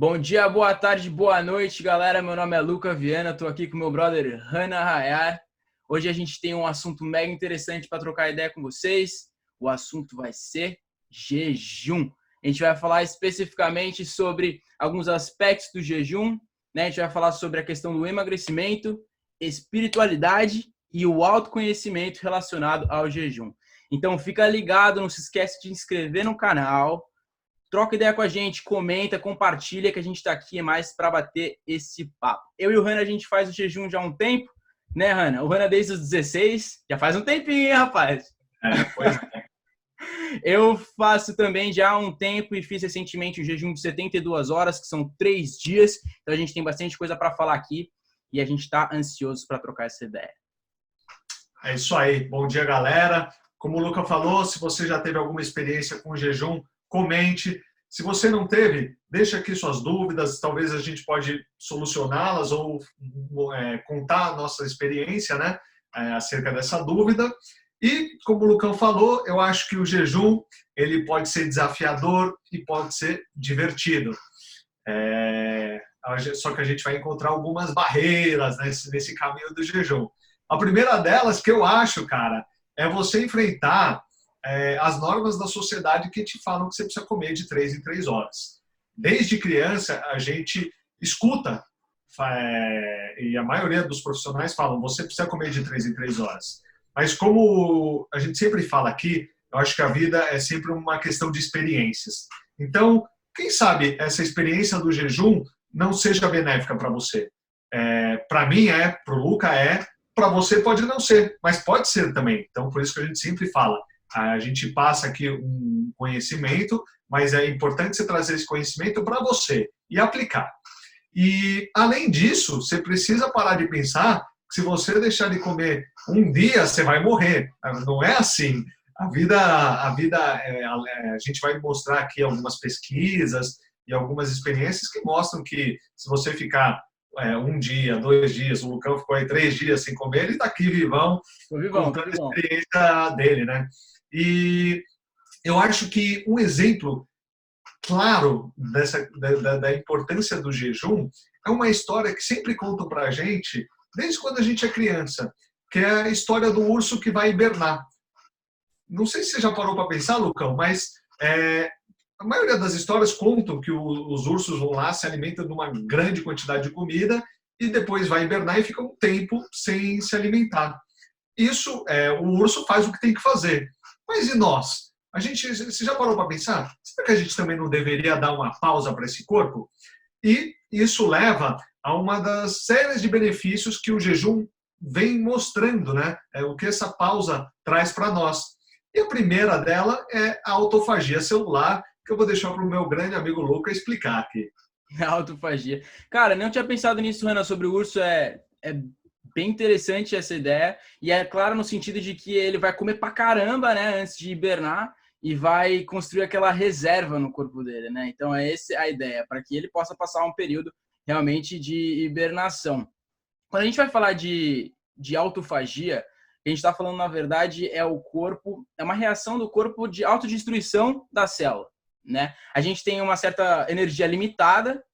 Bom dia, boa tarde, boa noite, galera. Meu nome é Luca Viana, estou aqui com meu brother Hannah Hayar. Hoje a gente tem um assunto mega interessante para trocar ideia com vocês. O assunto vai ser jejum. A gente vai falar especificamente sobre alguns aspectos do jejum, né? A gente vai falar sobre a questão do emagrecimento, espiritualidade e o autoconhecimento relacionado ao jejum. Então fica ligado, não se esquece de inscrever no canal. Troca ideia com a gente, comenta, compartilha, que a gente está aqui mais para bater esse papo. Eu e o Hannah, a gente faz o jejum já há um tempo, né, Hannah? O Hannah desde os 16, já faz um tempinho, hein, rapaz? Pois é. Eu faço também já há um tempo e fiz recentemente o jejum de 72 horas, que são 3 dias. Então a gente tem bastante coisa para falar aqui e a gente está ansioso para trocar essa ideia. É isso aí. Bom dia, galera. Como o Luca falou, se você já teve alguma experiência com jejum, comente. Se você não teve, deixa aqui suas dúvidas. Talvez a gente pode solucioná-las ou contar a nossa experiência, né, acerca dessa dúvida. E, como o Lucão falou, eu acho que o jejum ele pode ser desafiador e pode ser divertido. Só que a gente vai encontrar algumas barreiras nesse caminho do jejum. A primeira delas, que eu acho, cara, é você enfrentar as normas da sociedade que te falam que você precisa comer de 3 em 3 horas. Desde criança, a gente escuta, e a maioria dos profissionais falam, você precisa comer de 3 em 3 horas. Mas como a gente sempre fala aqui, eu acho que a vida é sempre uma questão de experiências. Então, quem sabe essa experiência do jejum não seja benéfica para você. Para mim para o Luca para você pode não ser, mas pode ser também. Então, por isso que a gente sempre fala, a gente passa aqui um conhecimento, mas é importante você trazer esse conhecimento para você e aplicar. E, além disso, você precisa parar de pensar que se você deixar de comer um dia, você vai morrer. Não é assim. A gente vai mostrar aqui algumas pesquisas e algumas experiências que mostram que se você ficar um dia, 2 dias, o Lucão ficou aí 3 dias sem comer, ele está aqui vivão, contando a experiência dele, né? E eu acho que um exemplo claro da importância do jejum é uma história que sempre contam para a gente, desde quando a gente é criança, que é a história do urso que vai hibernar. Não sei se você já parou para pensar, Lucão, mas a maioria das histórias contam que os ursos vão lá, se alimentam de uma grande quantidade de comida e depois vai hibernar e fica um tempo sem se alimentar. O urso faz o que tem que fazer. Mas e nós? Você já parou para pensar? Será que a gente também não deveria dar uma pausa para esse corpo? E isso leva a uma das séries de benefícios que o jejum vem mostrando, né? O que essa pausa traz para nós. E a primeira dela é a autofagia celular, que eu vou deixar para o meu grande amigo Luca explicar aqui. A autofagia. Cara, não tinha pensado nisso, Renan, sobre o urso. É bem interessante essa ideia. E é claro no sentido de que ele vai comer pra caramba, né, antes de hibernar e vai construir aquela reserva no corpo dele, né? Então é essa a ideia, para que ele possa passar um período realmente de hibernação. Quando a gente vai falar de autofagia, a gente está falando, na verdade, é uma reação do corpo de autodestruição da célula, né? A gente tem uma certa energia limitada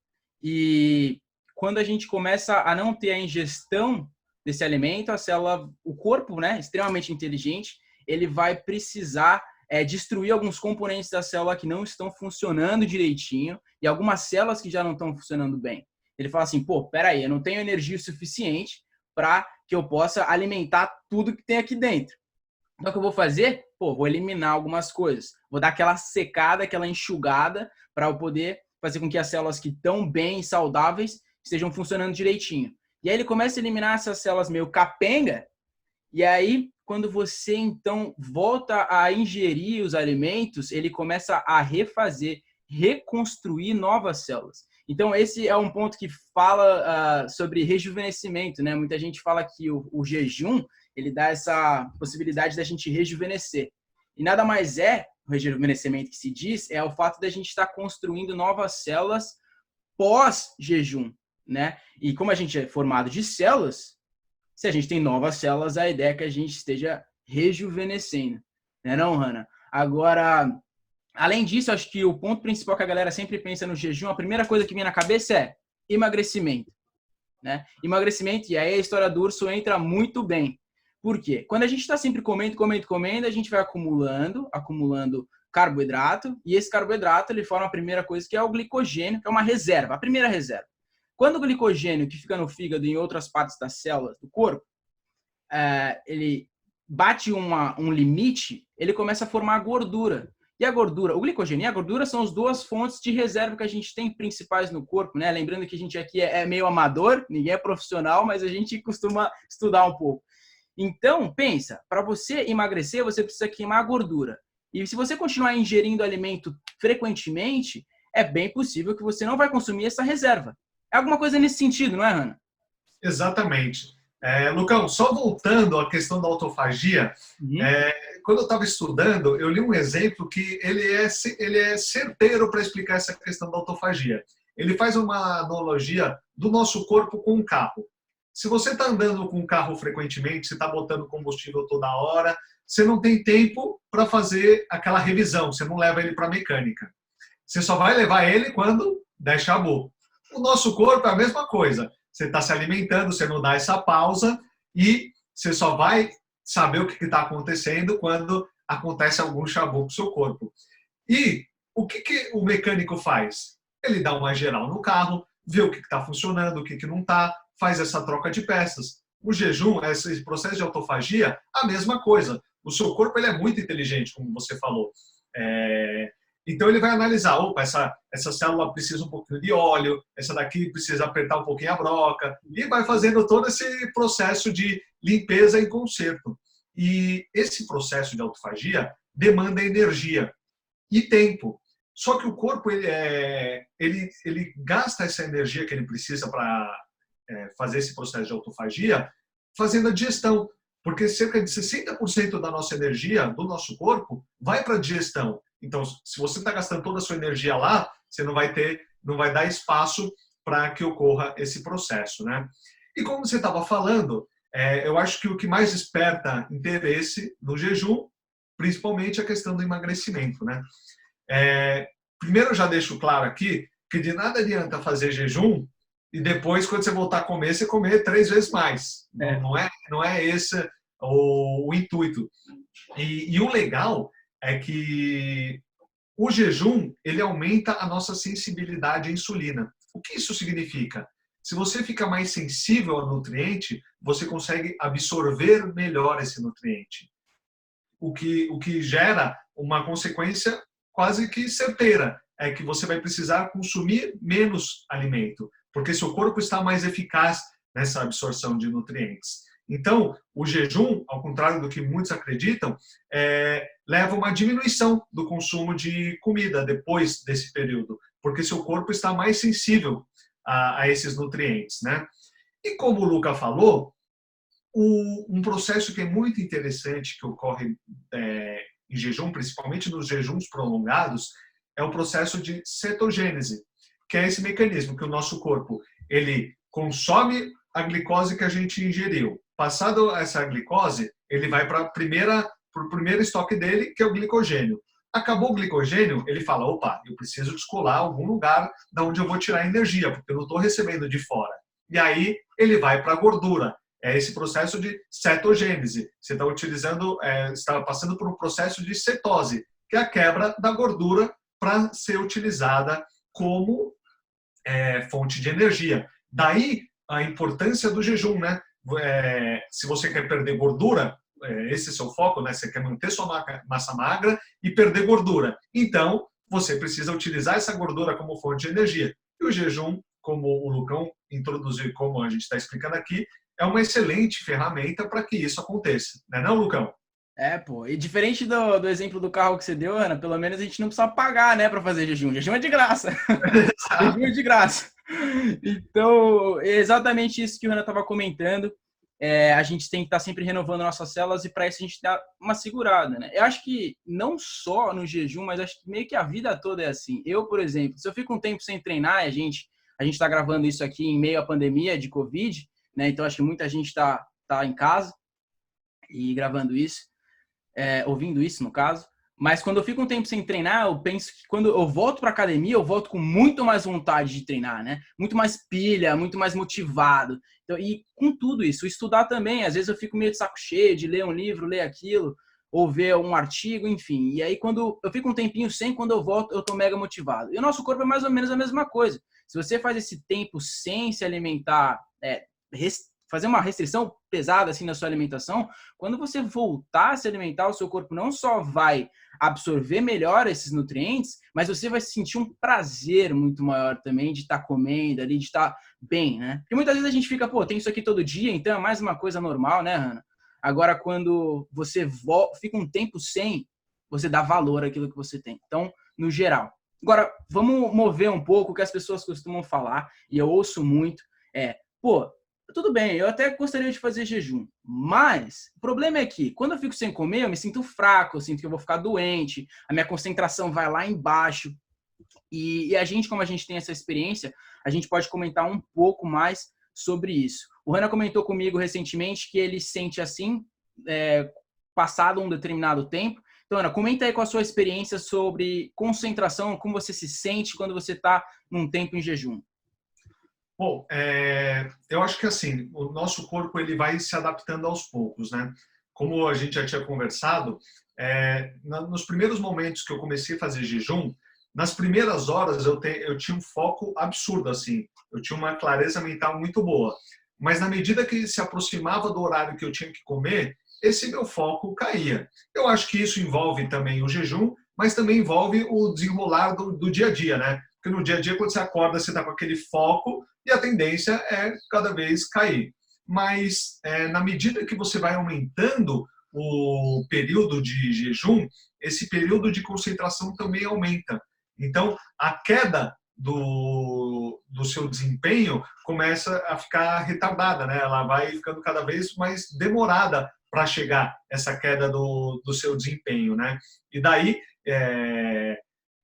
e quando a gente começa a não ter a ingestão desse alimento, a célula, o corpo, né, extremamente inteligente, ele vai precisar destruir alguns componentes da célula que não estão funcionando direitinho e algumas células que já não estão funcionando bem. Ele fala assim, peraí, eu não tenho energia suficiente para que eu possa alimentar tudo que tem aqui dentro. Então, o que eu vou fazer? Vou eliminar algumas coisas. Vou dar aquela secada, aquela enxugada para eu poder fazer com que as células que estão bem e saudáveis estejam funcionando direitinho. E aí ele começa a eliminar essas células meio capenga, e aí quando você então volta a ingerir os alimentos, ele começa a refazer, reconstruir novas células. Então esse é um ponto que fala sobre rejuvenescimento, né? Muita gente fala que o jejum, ele dá essa possibilidade da gente rejuvenescer. E nada mais o rejuvenescimento que se diz, é o fato da gente estar construindo novas células pós-jejum, né? E como a gente é formado de células, se a gente tem novas células, a ideia é que a gente esteja rejuvenescendo, né não, Hannah? Agora, Além disso, acho que o ponto principal que a galera sempre pensa no jejum, a primeira coisa que vem na cabeça é emagrecimento, né? Emagrecimento, e aí a história do urso entra muito bem. Por quê? Quando a gente está sempre comendo, a gente vai acumulando carboidrato, e esse carboidrato ele forma a primeira coisa que é o glicogênio, que é uma reserva, a primeira reserva. Quando o glicogênio que fica no fígado e em outras partes das células do corpo, ele bate um limite, ele começa a formar gordura. E a gordura, o glicogênio e a gordura são as duas fontes de reserva que a gente tem principais no corpo, né? Lembrando que a gente aqui é meio amador, ninguém é profissional, mas a gente costuma estudar um pouco. Então, pensa, para você emagrecer, você precisa queimar a gordura. E se você continuar ingerindo alimento frequentemente, é bem possível que você não vai consumir essa reserva. É alguma coisa nesse sentido, não é, Hanna? Exatamente. Lucão, só voltando à questão da autofagia, quando eu estava estudando, eu li um exemplo que ele é certeiro para explicar essa questão da autofagia. Ele faz uma analogia do nosso corpo com um carro. Se você está andando com um carro frequentemente, você está botando combustível toda hora, você não tem tempo para fazer aquela revisão, você não leva ele para a mecânica. Você só vai levar ele quando der chabu. O nosso corpo é a mesma coisa. Você está se alimentando, você não dá essa pausa e você só vai saber o que está acontecendo quando acontece algum chabu com o seu corpo. E o que o mecânico faz? Ele dá uma geral no carro, vê o que está funcionando, o que não está, faz essa troca de peças. O jejum, esse processo de autofagia, a mesma coisa. O seu corpo ele é muito inteligente, como você falou. Então ele vai analisar, opa, essa célula precisa um pouquinho de óleo, essa daqui precisa apertar um pouquinho a broca, e vai fazendo todo esse processo de limpeza e conserto. E esse processo de autofagia demanda energia e tempo. Só que o corpo ele gasta essa energia que ele precisa para fazer esse processo de autofagia fazendo a digestão, porque cerca de 60% da nossa energia, do nosso corpo, vai para a digestão. Então, se você está gastando toda a sua energia lá, você não vai dar espaço para que ocorra esse processo, né? E como você estava falando, eu acho que o que mais desperta interesse no jejum, principalmente a questão do emagrecimento, né? Primeiro, eu já deixo claro aqui que de nada adianta fazer jejum e depois, quando você voltar a comer, você comer 3 vezes mais. Não é esse o intuito. E o legal é que o jejum ele aumenta a nossa sensibilidade à insulina. O que isso significa? Se você fica mais sensível ao nutriente, você consegue absorver melhor esse nutriente. O que gera uma consequência quase que certeira, é que você vai precisar consumir menos alimento, porque seu corpo está mais eficaz nessa absorção de nutrientes. Então, o jejum, ao contrário do que muitos acreditam, leva a uma diminuição do consumo de comida depois desse período, porque seu corpo está mais sensível a esses nutrientes, né? E como o Luca falou, um processo que é muito interessante que ocorre em jejum, principalmente nos jejuns prolongados, é o processo de cetogênese, que é esse mecanismo que o nosso corpo ele consome a glicose que a gente ingeriu. Passado essa glicose, ele vai para o primeiro estoque dele, que é o glicogênio. Acabou o glicogênio, ele fala, opa, eu preciso descolar algum lugar da onde eu vou tirar energia, porque eu não estou recebendo de fora. E aí ele vai para a gordura. É esse processo de cetogênese. Você está passando por um processo de cetose, que é a quebra da gordura para ser utilizada como fonte de energia. Daí a importância do jejum, né? Se você quer perder gordura, esse é seu foco, né? Você quer manter sua massa magra e perder gordura. Então, você precisa utilizar essa gordura como fonte de energia. E o jejum, como o Lucão introduziu, como a gente está explicando aqui, é uma excelente ferramenta para que isso aconteça. Não é não, Lucão? Pô. E diferente do exemplo do carro que você deu, Ana, pelo menos a gente não precisa pagar, né, para fazer jejum. Jejum é de graça. Jejum é de graça. Então, é exatamente isso que o Ana estava comentando. A gente tem que estar sempre renovando nossas células e para isso a gente dá uma segurada, né? Eu acho que não só no jejum, mas acho que meio que a vida toda é assim. Eu, por exemplo, se eu fico um tempo sem treinar, a gente está gravando isso aqui em meio à pandemia de Covid, né? Então acho que muita gente tá em casa e gravando isso, ouvindo isso no caso. Mas quando eu fico um tempo sem treinar, eu penso que quando eu volto para academia, eu volto com muito mais vontade de treinar, né? Muito mais pilha, muito mais motivado. Então, e com tudo isso, estudar também, às vezes eu fico meio de saco cheio de ler um livro, ler aquilo, ou ver um artigo, enfim. E aí quando eu fico um tempinho sem, quando eu volto, eu tô mega motivado. E o nosso corpo é mais ou menos a mesma coisa. Se você faz esse tempo sem se alimentar, fazer uma restrição pesada assim na sua alimentação, quando você voltar a se alimentar, o seu corpo não só vai absorver melhor esses nutrientes, mas você vai sentir um prazer muito maior também de estar comendo ali, de estar bem, né? Porque muitas vezes a gente fica, pô, tem isso aqui todo dia, então é mais uma coisa normal, né, Hannah? Agora, quando você fica um tempo sem, você dá valor àquilo que você tem. Então, no geral. Agora, vamos mover um pouco o que as pessoas costumam falar, e eu ouço muito, pô, tudo bem, eu até gostaria de fazer jejum, mas o problema é que quando eu fico sem comer, eu me sinto fraco, eu sinto que eu vou ficar doente, a minha concentração vai lá embaixo. E a gente, como a gente tem essa experiência, a gente pode comentar um pouco mais sobre isso. O Hannah comentou comigo recentemente que ele sente assim, passado um determinado tempo. Então, Ana, comenta aí com a sua experiência sobre concentração, como você se sente quando você está num tempo em jejum. Bom, eu acho que assim, o nosso corpo ele vai se adaptando aos poucos, né? Como a gente já tinha conversado, nos primeiros momentos que eu comecei a fazer jejum, nas primeiras horas eu tinha um foco absurdo, assim, eu tinha uma clareza mental muito boa. Mas na medida que se aproximava do horário que eu tinha que comer, esse meu foco caía. Eu acho que isso envolve também o jejum, mas também envolve o desenrolar do dia a dia, né? Porque no dia a dia, quando você acorda, você está com aquele foco e a tendência é cada vez cair. Mas na medida que você vai aumentando o período de jejum, esse período de concentração também aumenta. Então, a queda do seu desempenho começa a ficar retardada, né? Ela vai ficando cada vez mais demorada para chegar essa queda do seu desempenho, né? E daí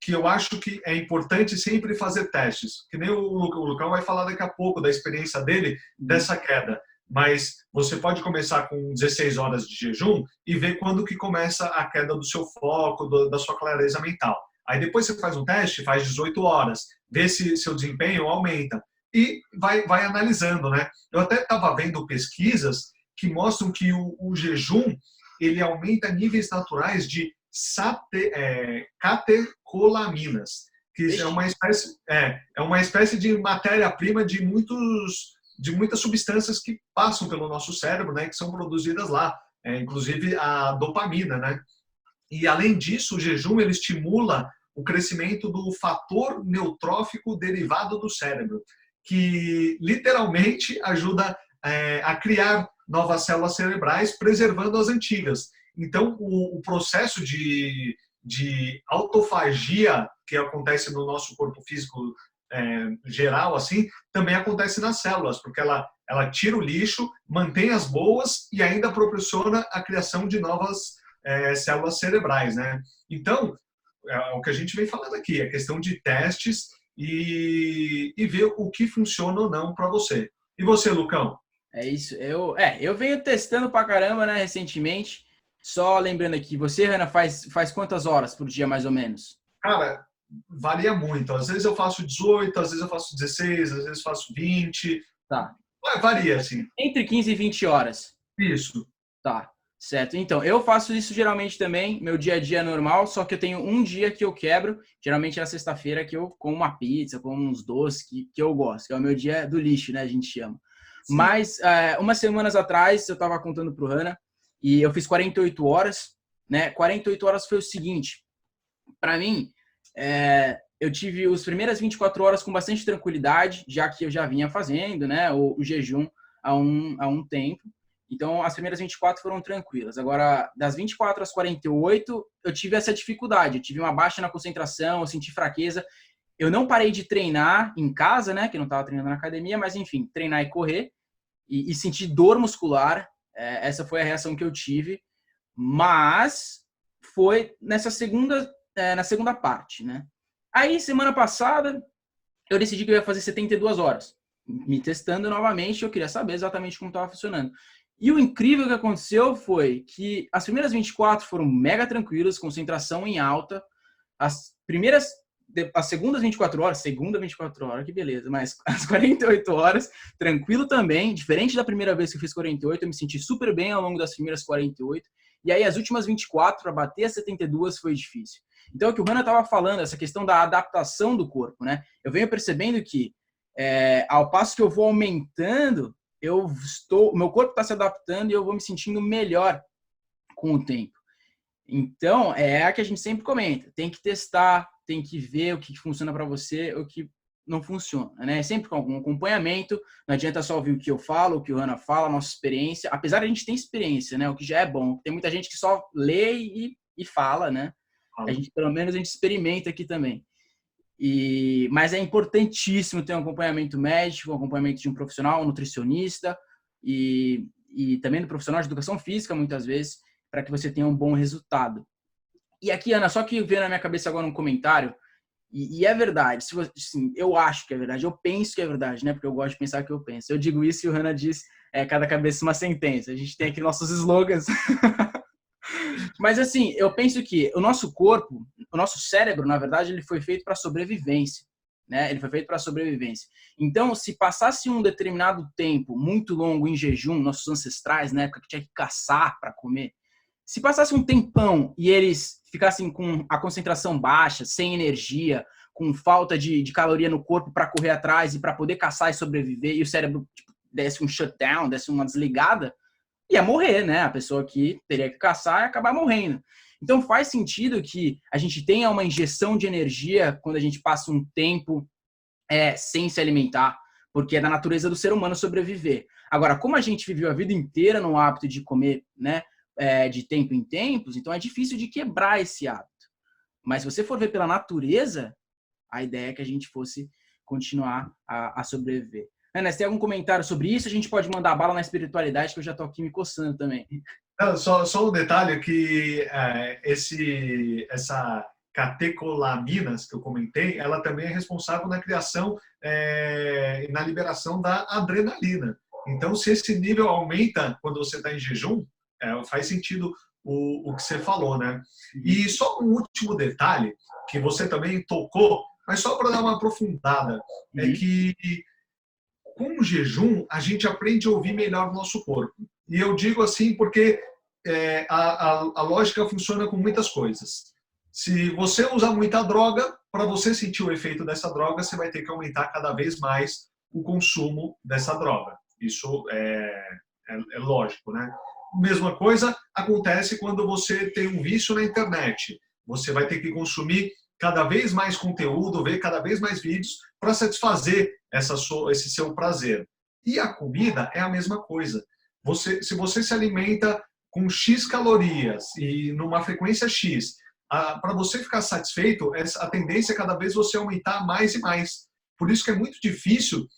que eu acho que é importante sempre fazer testes. Que nem o Lucão vai falar daqui a pouco da experiência dele dessa queda. Mas você pode começar com 16 horas de jejum e ver quando que começa a queda do seu foco, da sua clareza mental. Aí depois você faz um teste, faz 18 horas, vê se seu desempenho aumenta e vai analisando, né? Eu até estava vendo pesquisas que mostram que o jejum ele aumenta níveis naturais de catecolaminas, que é uma espécie de matéria-prima de muitas substâncias que passam pelo nosso cérebro, né, que são produzidas lá, inclusive a dopamina, né? E além disso, o jejum ele estimula o crescimento do fator neutrófico derivado do cérebro, que literalmente ajuda a criar novas células cerebrais, preservando as antigas. Então, o processo de autofagia que acontece no nosso corpo físico geral, assim, também acontece nas células, porque ela tira o lixo, mantém as boas e ainda proporciona a criação de novas células cerebrais, né? Então, o que a gente vem falando aqui, é questão de testes e ver o que funciona ou não para você. E você, Lucão? É isso. Eu venho testando pra caramba, né, recentemente. Só lembrando aqui, você, Hannah, faz quantas horas por dia, mais ou menos? Cara, varia muito. Às vezes eu faço 18, às vezes eu faço 16, às vezes faço 20. Tá. Varia, assim. Entre 15 e 20 horas. Isso. Tá, certo. Então, eu faço isso geralmente também, meu dia a dia é normal, só que eu tenho um dia que eu quebro, geralmente é a sexta-feira que eu como uma pizza, como uns doces que eu gosto, que é o meu dia do lixo, né, a gente chama. Sim. Mas, umas semanas atrás, eu tava contando pro Hannah, e eu fiz 48 horas, né, 48 horas foi o seguinte, para mim, eu tive as primeiras 24 horas com bastante tranquilidade, já que eu já vinha fazendo, né, o jejum há um tempo. Então, as primeiras 24 foram tranquilas. Agora, das 24 às 48, eu tive essa dificuldade. Eu tive uma baixa na concentração, eu senti fraqueza. Eu não parei de treinar em casa, né, que eu não estava treinando na academia, mas enfim, treinar e correr. E senti dor muscular. Essa foi a reação que eu tive. Mas foi na segunda parte, né? Aí, semana passada, eu decidi que eu ia fazer 72 horas. Me testando novamente, eu queria saber exatamente como estava funcionando. E o incrível que aconteceu foi que as primeiras 24 foram mega tranquilas, concentração em alta. As segundas 24 horas, que beleza, mas as 48 horas, tranquilo também, diferente da primeira vez que eu fiz 48, eu me senti super bem ao longo das primeiras 48, e aí as últimas 24 para bater as 72 foi difícil. Então, o que o Hannah estava falando, essa questão da adaptação do corpo, né? Eu venho percebendo que, ao passo que eu vou aumentando, o meu corpo está se adaptando e eu vou me sentindo melhor com o tempo. Então, é a que a gente sempre comenta, tem que testar, tem que ver o que funciona para você, o que não funciona, né? Sempre com algum acompanhamento, não adianta só ouvir o que eu falo, o que o Hannah fala, a nossa experiência, apesar de a gente ter experiência, né? O que já é bom. Tem muita gente que só lê e fala, né? Pelo menos a gente experimenta aqui também. Mas é importantíssimo ter um acompanhamento médico, um acompanhamento de um profissional, um nutricionista e também do profissional de educação física, muitas vezes, para que você tenha um bom resultado. E aqui, Ana, só que veio na minha cabeça agora um comentário, e é verdade, assim, eu acho que é verdade, eu penso que é verdade, né? Porque eu gosto de pensar que eu penso. Eu digo isso e o Hannah diz, cada cabeça uma sentença. A gente tem aqui nossos slogans. Mas assim, eu penso que o nosso corpo, o nosso cérebro, na verdade, ele foi feito para sobrevivência, né? Ele foi feito para sobrevivência. Então, se passasse um determinado tempo muito longo em jejum, nossos ancestrais, na época que tinha que caçar para comer, se passasse um tempão e eles ficassem com a concentração baixa, sem energia, com falta de caloria no corpo para correr atrás e para poder caçar e sobreviver, e o cérebro desse um shutdown, desse uma desligada, ia morrer, né? A pessoa que teria que caçar ia acabar morrendo. Então faz sentido que a gente tenha uma injeção de energia quando a gente passa um tempo sem se alimentar, porque é da natureza do ser humano sobreviver. Agora, como a gente viveu a vida inteira no hábito de comer, né, de tempo em tempos, então é difícil de quebrar esse hábito. Mas se você for ver pela natureza, a ideia é que a gente fosse continuar a sobreviver. Ana, se tem algum comentário sobre isso, a gente pode mandar bala na espiritualidade, que eu já estou aqui me coçando também. Só um detalhe que essa catecolaminas que eu comentei, ela também é responsável na criação e na liberação da adrenalina. Então, se esse nível aumenta quando você está em jejum, faz sentido o que você falou, né? E só um último detalhe que você também tocou, mas só para dar uma aprofundada, é que com o jejum a gente aprende a ouvir melhor o nosso corpo. E eu digo assim porque a lógica funciona com muitas coisas. Se você usar muita droga, para você sentir o efeito dessa droga, você vai ter que aumentar cada vez mais o consumo dessa droga. Isso é lógico, né? Mesma coisa acontece quando você tem um vício na internet. Você vai ter que consumir cada vez mais conteúdo, ver cada vez mais vídeos para satisfazer esse seu prazer. E a comida é a mesma coisa. Se você se alimenta com X calorias e numa frequência X, para você ficar satisfeito, a tendência é cada vez você aumentar mais e mais. Por isso que é muito difícil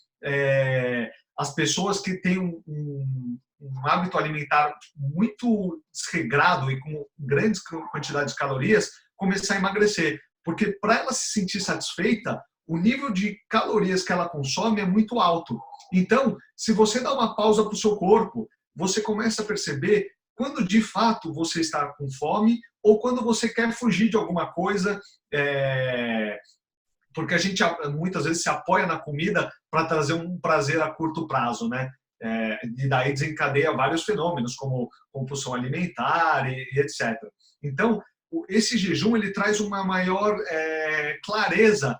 as pessoas que têm um hábito alimentar muito desregrado e com grandes quantidades de calorias começar a emagrecer. Porque para ela se sentir satisfeita, o nível de calorias que ela consome é muito alto. Então, se você dá uma pausa para o seu corpo, você começa a perceber quando de fato você está com fome ou quando você quer fugir de alguma coisa, porque a gente muitas vezes se apoia na comida para trazer um prazer a curto prazo, né? E daí desencadeia vários fenômenos, como compulsão alimentar e etc. Então, esse jejum ele traz uma maior clareza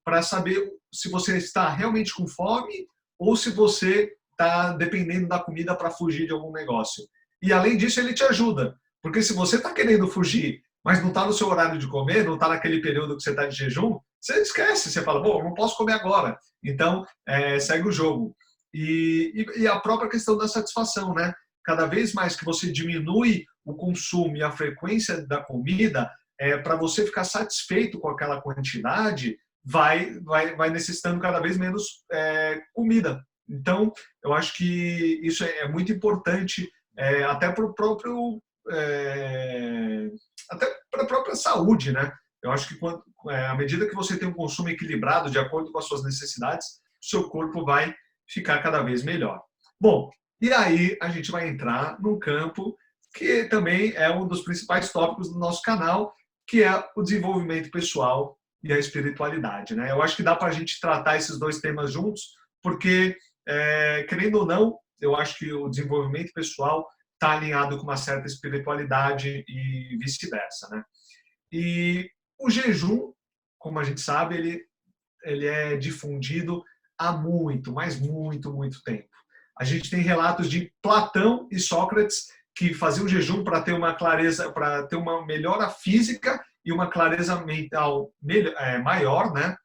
para saber se você está realmente com fome ou se você está dependendo da comida para fugir de algum negócio. E além disso, ele te ajuda, porque se você está querendo fugir, mas não está no seu horário de comer, não está naquele período que você está de jejum, você esquece, você fala, bom, não posso comer agora. Então, segue o jogo. E a própria questão da satisfação, né? Cada vez mais que você diminui o consumo e a frequência da comida, para você ficar satisfeito com aquela quantidade, vai necessitando cada vez menos comida. Então, eu acho que isso é muito importante, até para o próprio, até para a própria saúde, né? Eu acho que à medida que você tem um consumo equilibrado, de acordo com as suas necessidades, o seu corpo vai ficar cada vez melhor. Bom, E aí a gente vai entrar num campo que também é um dos principais tópicos do nosso canal, que é o desenvolvimento pessoal e a espiritualidade, né? Eu acho que dá para a gente tratar esses dois temas juntos, porque, querendo ou não, eu acho que o desenvolvimento pessoal está alinhado com uma certa espiritualidade e vice-versa, né? E o jejum, como a gente sabe, ele é difundido há muito, mas muito, muito tempo. A gente tem relatos de Platão e Sócrates que faziam jejum para ter uma clareza, para ter uma melhora física e uma clareza mental maior, né?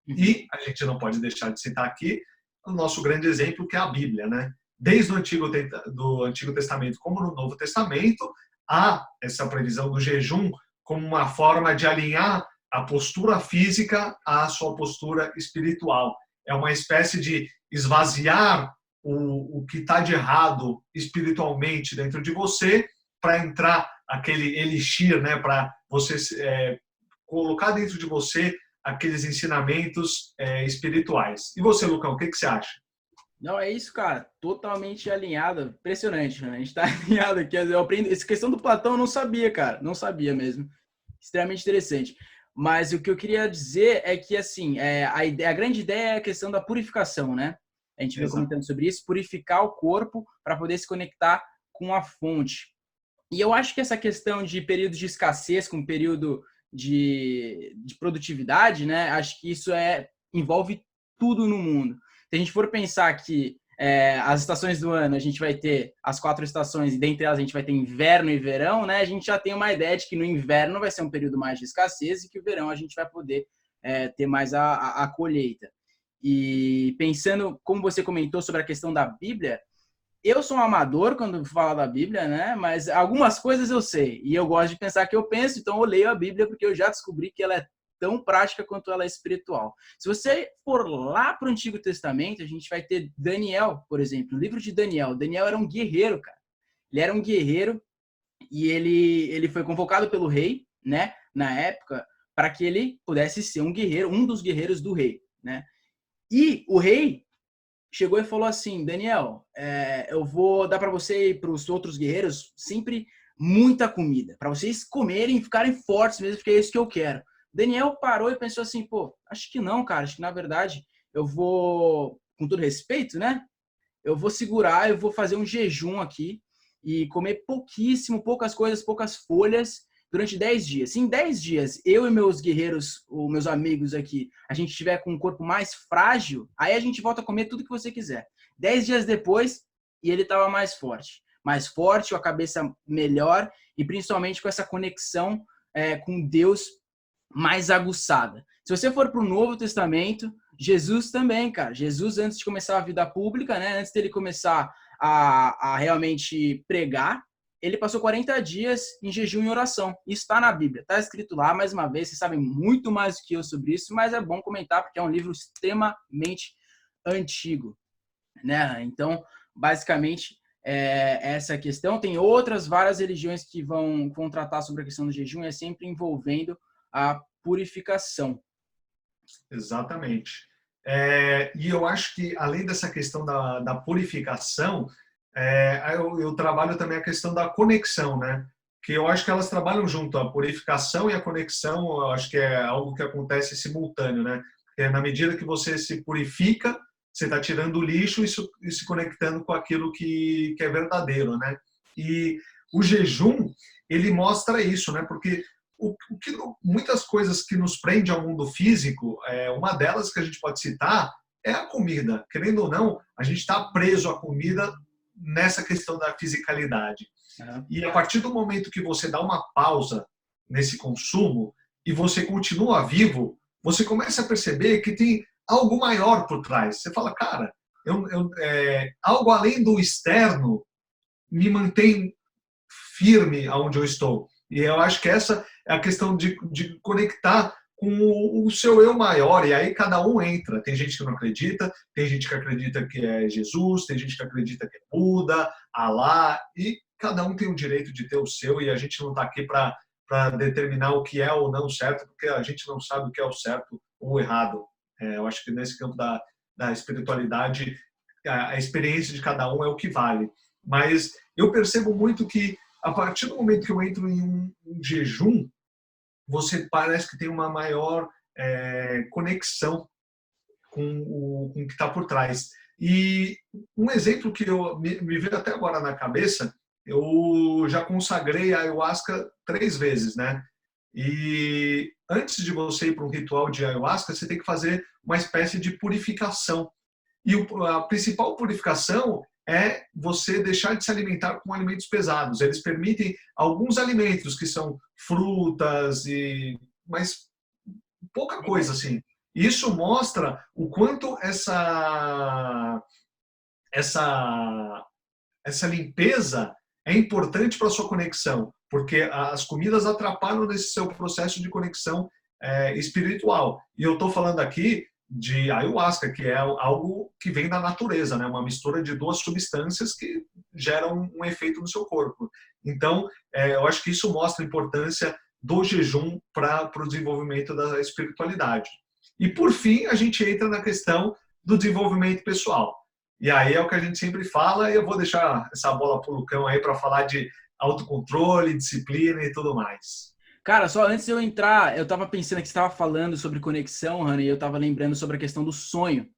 E a gente não pode deixar de citar aqui o nosso grande exemplo, que é a Bíblia, né? Desde o Antigo Testamento como no Novo Testamento, há essa previsão do jejum como uma forma de alinhar a postura física à sua postura espiritual. É uma espécie de esvaziar o que está de errado espiritualmente dentro de você para entrar aquele elixir, né? Para você colocar dentro de você aqueles ensinamentos espirituais. E você, Lucão, o que você acha? Não, é isso, cara. Totalmente alinhado. Impressionante, né? A gente tá alinhado aqui. Eu aprendo. Essa questão do Platão eu não sabia, cara. Não sabia mesmo. Extremamente interessante. Mas o que eu queria dizer é que, assim, a grande ideia é a questão da purificação, né? A gente veio Exato. comentando sobre isso, purificar o corpo para poder se conectar com a fonte. E eu acho que essa questão de período de escassez com período de produtividade, né? Acho que isso envolve tudo no mundo. Se a gente for pensar que as estações do ano, a gente vai ter as 4 estações e dentre elas a gente vai ter inverno e verão, né? A gente já tem uma ideia de que no inverno vai ser um período mais de escassez e que o verão a gente vai poder ter mais a colheita. E pensando, como você comentou sobre a questão da Bíblia, eu sou um amador quando falo da Bíblia, né? Mas algumas coisas eu sei. E eu gosto de pensar que eu penso, então eu leio a Bíblia porque eu já descobri que ela é tão prática quanto ela é espiritual. Se você for lá para o Antigo Testamento, a gente vai ter Daniel, por exemplo, o livro de Daniel. Daniel era um guerreiro, cara. Ele era um guerreiro e ele foi convocado pelo rei, né? Na época, para que ele pudesse ser um guerreiro, um dos guerreiros do rei, né? E o rei chegou e falou assim: Daniel, eu vou dar para você e para os outros guerreiros sempre muita comida, para vocês comerem e ficarem fortes mesmo, porque é isso que eu quero. Daniel parou e pensou assim: pô, acho que não, cara, acho que na verdade eu vou, com todo respeito, né? Eu vou segurar, eu vou fazer um jejum aqui e comer pouquíssimo, poucas coisas, poucas folhas durante 10 dias. Se em 10 dias eu e meus guerreiros, ou meus amigos aqui, a gente estiver com um corpo mais frágil, aí a gente volta a comer tudo que você quiser. 10 dias depois, e ele estava mais forte. Mais forte, com a cabeça melhor e principalmente com essa conexão com Deus mais aguçada. Se você for para o Novo Testamento, Jesus também, cara. Jesus, antes de começar a vida pública, né, antes dele começar a realmente pregar, ele passou 40 dias em jejum e oração. Isso está na Bíblia, está escrito lá, mais uma vez, vocês sabem muito mais do que eu sobre isso, mas é bom comentar porque é um livro extremamente antigo, né? Então, basicamente, essa questão. Tem outras várias religiões que vão tratar sobre a questão do jejum, é sempre envolvendo a purificação. Exatamente. E eu acho que, além dessa questão da purificação, eu trabalho também a questão da conexão, né? Que eu acho que elas trabalham junto, a purificação e a conexão, eu acho que é algo que acontece simultâneo, né? Porque na medida que você se purifica, você está tirando o lixo e se conectando com aquilo que é verdadeiro, né? E o jejum, ele mostra isso, né? Porque muitas coisas que nos prende ao mundo físico, uma delas que a gente pode citar é a comida. Querendo ou não, a gente está preso à comida nessa questão da fisicalidade. E a partir do momento que você dá uma pausa nesse consumo e você continua vivo, você começa a perceber que tem algo maior por trás. Você fala, cara, algo além do externo me mantém firme aonde eu estou. E eu acho que essa é a questão de conectar com o seu eu maior, e aí cada um entra. Tem gente que não acredita, tem gente que acredita que é Jesus, tem gente que acredita que é Buda, Alá, e cada um tem o direito de ter o seu, e a gente não está aqui para determinar o que é ou não certo, porque a gente não sabe o que é o certo ou o errado. Eu acho que nesse campo da espiritualidade a experiência de cada um é o que vale. Mas eu percebo muito que, a partir do momento que eu entro em um jejum, você parece que tem uma maior conexão com o que está por trás. E um exemplo que me veio até agora na cabeça, eu já consagrei a ayahuasca 3 vezes, né? E antes de você ir para um ritual de ayahuasca, você tem que fazer uma espécie de purificação. E a principal purificação é você deixar de se alimentar com alimentos pesados. Eles permitem alguns alimentos que são frutas, mas pouca coisa assim. Isso mostra o quanto essa limpeza é importante para a sua conexão, porque as comidas atrapalham nesse seu processo de conexão espiritual. E eu estou falando aqui de ayahuasca, que é algo que vem da natureza, né? Uma mistura de 2 substâncias que geram um efeito no seu corpo. Então, eu acho que isso mostra a importância do jejum para o desenvolvimento da espiritualidade. E, por fim, a gente entra na questão do desenvolvimento pessoal. E aí é o que a gente sempre fala, e eu vou deixar essa bola pro Lucão aí para falar de autocontrole, disciplina e tudo mais. Cara, só antes de eu entrar, eu tava pensando que você estava falando sobre conexão, Rani, e eu tava lembrando sobre a questão do sonho,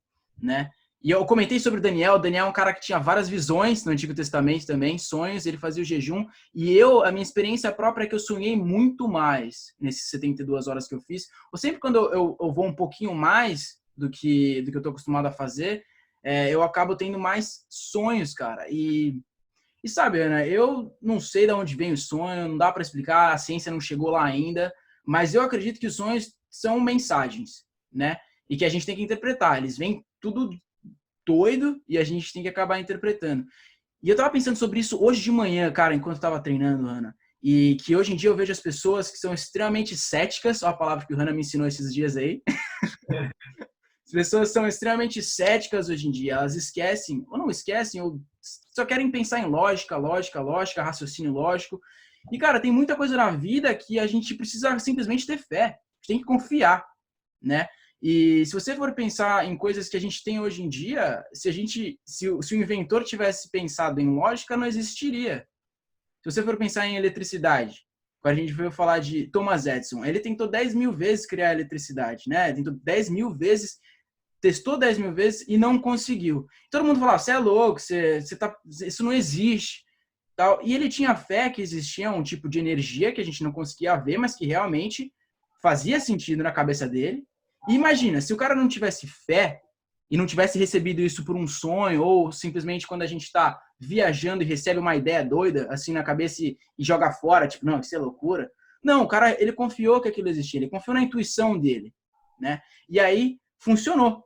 né? E eu comentei sobre o Daniel é um cara que tinha várias visões no Antigo Testamento também, sonhos, ele fazia o jejum, e a minha experiência própria é que eu sonhei muito mais nesses 72 horas que eu fiz. Ou sempre quando eu vou um pouquinho mais do que eu tô acostumado a fazer, eu acabo tendo mais sonhos, cara. E sabe, Ana, eu não sei de onde vem o sonho, não dá para explicar, a ciência não chegou lá ainda, mas eu acredito que os sonhos são mensagens, né? E que a gente tem que interpretar. Eles vêm tudo doido e a gente tem que acabar interpretando. E eu tava pensando sobre isso hoje de manhã, cara, enquanto eu tava treinando, Ana. E que hoje em dia eu vejo as pessoas que são extremamente céticas, ó a palavra que o Hannah me ensinou esses dias aí. As pessoas são extremamente céticas hoje em dia. Elas esquecem, ou não esquecem, ou só querem pensar em lógica, raciocínio lógico. E, cara, tem muita coisa na vida que a gente precisa simplesmente ter fé. A gente tem que confiar, né? E se você for pensar em coisas que a gente tem hoje em dia, se o inventor tivesse pensado em lógica, não existiria. Se você for pensar em eletricidade, quando a gente veio falar de Thomas Edison, ele tentou 10 mil vezes criar a eletricidade, né? Tentou 10 mil vezes, testou 10 mil vezes e não conseguiu. Todo mundo falava, você é louco, isso não existe. Tal. E ele tinha fé que existia um tipo de energia que a gente não conseguia ver, mas que realmente fazia sentido na cabeça dele. E imagina, se o cara não tivesse fé e não tivesse recebido isso por um sonho, ou simplesmente quando a gente está viajando e recebe uma ideia doida assim na cabeça e joga fora, tipo, não, isso é loucura. Não, o cara, ele confiou que aquilo existia, ele confiou na intuição dele, né? E aí funcionou.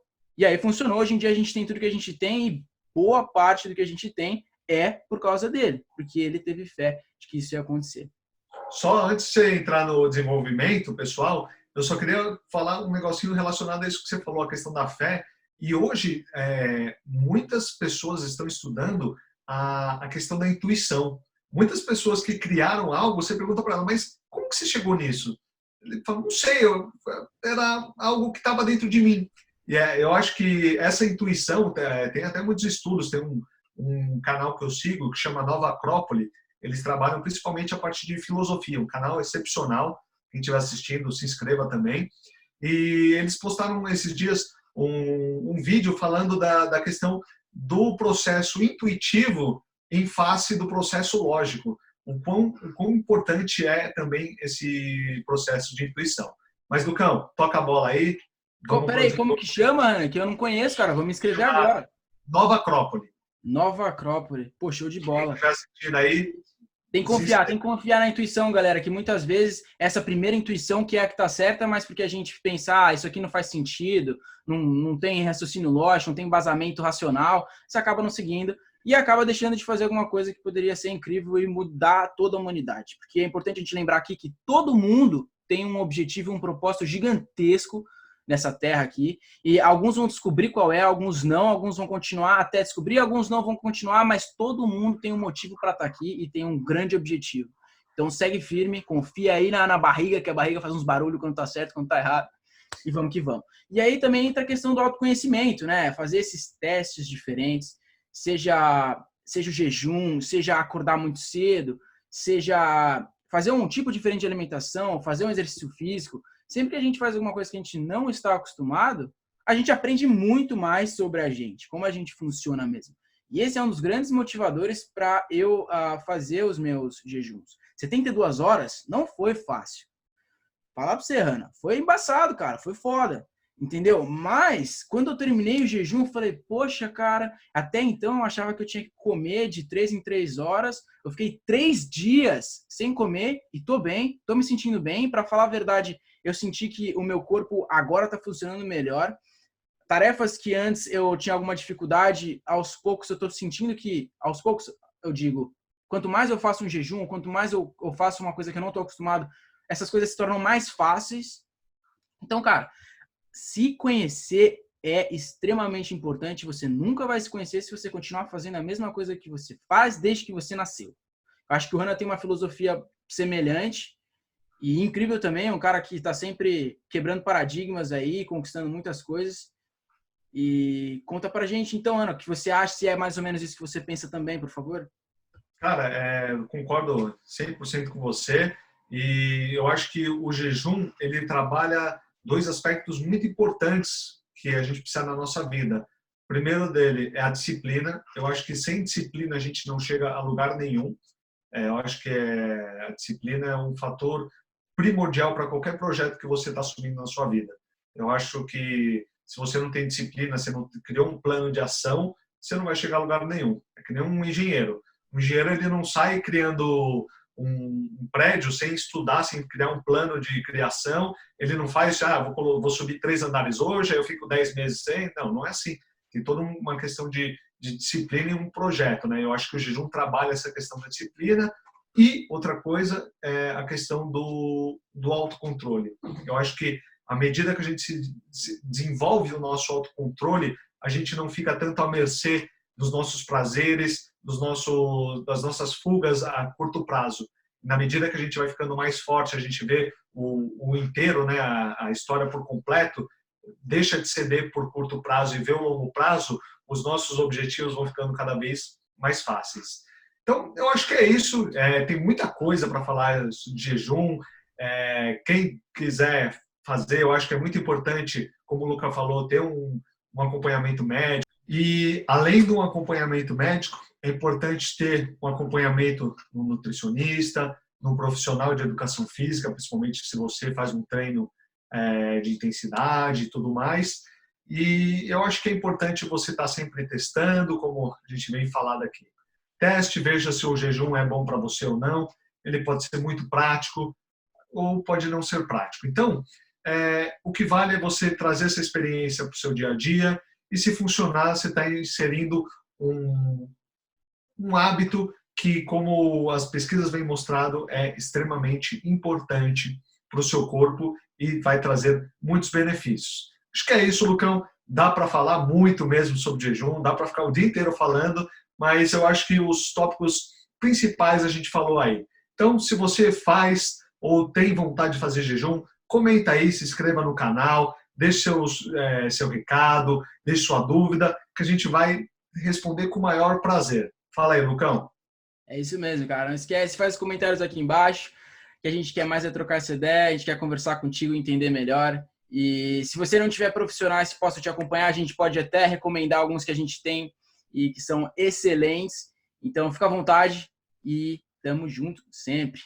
Hoje em dia a gente tem tudo que a gente tem e boa parte do que a gente tem é por causa dele, porque ele teve fé de que isso ia acontecer. Só antes de você entrar no desenvolvimento, pessoal, eu só queria falar um negocinho relacionado a isso que você falou, a questão da fé. E hoje, muitas pessoas estão estudando a questão da intuição. Muitas pessoas que criaram algo, você pergunta para ela, mas como que você chegou nisso? Ele fala, não sei, era algo que estava dentro de mim. E eu acho que essa intuição, tem até muitos estudos, tem um canal que eu sigo que chama Nova Acrópole, eles trabalham principalmente a parte de filosofia, um canal excepcional, quem estiver assistindo, se inscreva também. E eles postaram esses dias um vídeo falando da questão do processo intuitivo em face do processo lógico, o quão importante é também esse processo de intuição. Mas, Lucão, toca a bola aí. Peraí, como que chama, Ana? Que eu não conheço, cara. Vou me inscrever agora. Nova Acrópole. Nova Acrópole. Pô, show de bola. Quem assistindo aí, tem que confiar na intuição, galera, que muitas vezes essa primeira intuição que é a que tá certa, mas porque a gente pensa, isso aqui não faz sentido, não tem raciocínio lógico, não tem embasamento racional, você acaba não seguindo e acaba deixando de fazer alguma coisa que poderia ser incrível e mudar toda a humanidade. Porque é importante a gente lembrar aqui que todo mundo tem um objetivo, um propósito gigantesco nessa terra aqui, e alguns vão descobrir qual é, alguns não, alguns vão continuar até descobrir, alguns não vão continuar, mas todo mundo tem um motivo para estar aqui e tem um grande objetivo. Então segue firme, confia aí na barriga, que a barriga faz uns barulhos quando tá certo, quando tá errado. e vamos que vamos. E aí também entra a questão do autoconhecimento, né? Fazer esses testes diferentes, seja o jejum, seja acordar muito cedo, seja fazer um tipo diferente de alimentação, fazer um exercício físico. Sempre que a gente faz alguma coisa que a gente não está acostumado, a gente aprende muito mais sobre a gente, como a gente funciona mesmo. E esse é um dos grandes motivadores para eu fazer os meus jejuns. 72 horas não foi fácil. Falar pra você, Hanna, foi embaçado, cara, foi foda, entendeu? Mas, quando eu terminei o jejum, eu falei, poxa, cara, até então eu achava que eu tinha que comer de 3 em 3 horas, eu fiquei 3 dias sem comer e tô bem, tô me sentindo bem. Pra falar a verdade, eu senti que o meu corpo agora tá funcionando melhor. Tarefas que antes eu tinha alguma dificuldade, aos poucos eu tô sentindo que, aos poucos, eu digo, quanto mais eu faço um jejum, quanto mais eu faço uma coisa que eu não tô acostumado, essas coisas se tornam mais fáceis. Então, cara, se conhecer é extremamente importante. Você nunca vai se conhecer se você continuar fazendo a mesma coisa que você faz desde que você nasceu. Eu acho que o Hanna tem uma filosofia semelhante e incrível também, um cara que está sempre quebrando paradigmas aí, conquistando muitas coisas. E conta pra gente, então, Hanna, o que você acha, se é mais ou menos isso que você pensa também, por favor? Cara, eu concordo 100% com você. E eu acho que o jejum, ele trabalha dois aspectos muito importantes que a gente precisa na nossa vida. O primeiro dele é a disciplina. Eu acho que sem disciplina a gente não chega a lugar nenhum. Eu acho que a disciplina é um fator primordial para qualquer projeto que você está assumindo na sua vida. Eu acho que se você não tem disciplina, você não criou um plano de ação, você não vai chegar a lugar nenhum. É que nem um engenheiro. O engenheiro, ele não sai criando um prédio sem estudar, sem criar um plano de criação. Ele não faz, vou subir 3 andares hoje, aí eu fico 10 meses sem. Não, não é assim. Tem toda uma questão de disciplina em um projeto, né? Eu acho que o jejum trabalha essa questão da disciplina. E outra coisa é a questão do autocontrole. Eu acho que à medida que a gente se desenvolve o nosso autocontrole, a gente não fica tanto à mercê dos nossos prazeres, das nossas fugas a curto prazo. Na medida que a gente vai ficando mais forte, a gente vê o inteiro, né, a história por completo, deixa de ceder por curto prazo e vê o longo prazo, os nossos objetivos vão ficando cada vez mais fáceis. Então, eu acho que é isso. Tem muita coisa para falar de jejum. Quem quiser fazer, eu acho que é muito importante, como o Luca falou, ter um acompanhamento médico. E, além de um acompanhamento médico, é importante ter um acompanhamento no nutricionista, num profissional de educação física, principalmente se você faz um treino de intensidade e tudo mais. E eu acho que é importante você estar sempre testando, como a gente vem falando aqui. Teste, veja se o jejum é bom para você ou não. Ele pode ser muito prático ou pode não ser prático. Então, o que vale é você trazer essa experiência para o seu dia a dia e, se funcionar, você está inserindo um hábito que, como as pesquisas vêm mostrando, é extremamente importante para o seu corpo e vai trazer muitos benefícios. Acho que é isso, Lucão. Dá para falar muito mesmo sobre jejum, dá para ficar o dia inteiro falando, mas eu acho que os tópicos principais a gente falou aí. Então, se você faz ou tem vontade de fazer jejum, comenta aí, se inscreva no canal, deixe seu recado, deixe sua dúvida, que a gente vai responder com o maior prazer. Fala aí, Lucão. É isso mesmo, cara. Não esquece, faz os comentários aqui embaixo, que a gente quer mais trocar essa ideia, a gente quer conversar contigo, entender melhor. E se você não tiver profissionais que possam te acompanhar, a gente pode até recomendar alguns que a gente tem e que são excelentes. Então, fica à vontade e tamo junto sempre.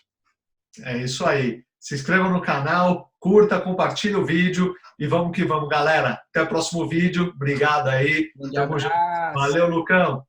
É isso aí. Se inscreva no canal, curta, compartilhe o vídeo e vamos que vamos, galera. Até o próximo vídeo. Obrigado aí. Um abraço. Valeu, Lucão.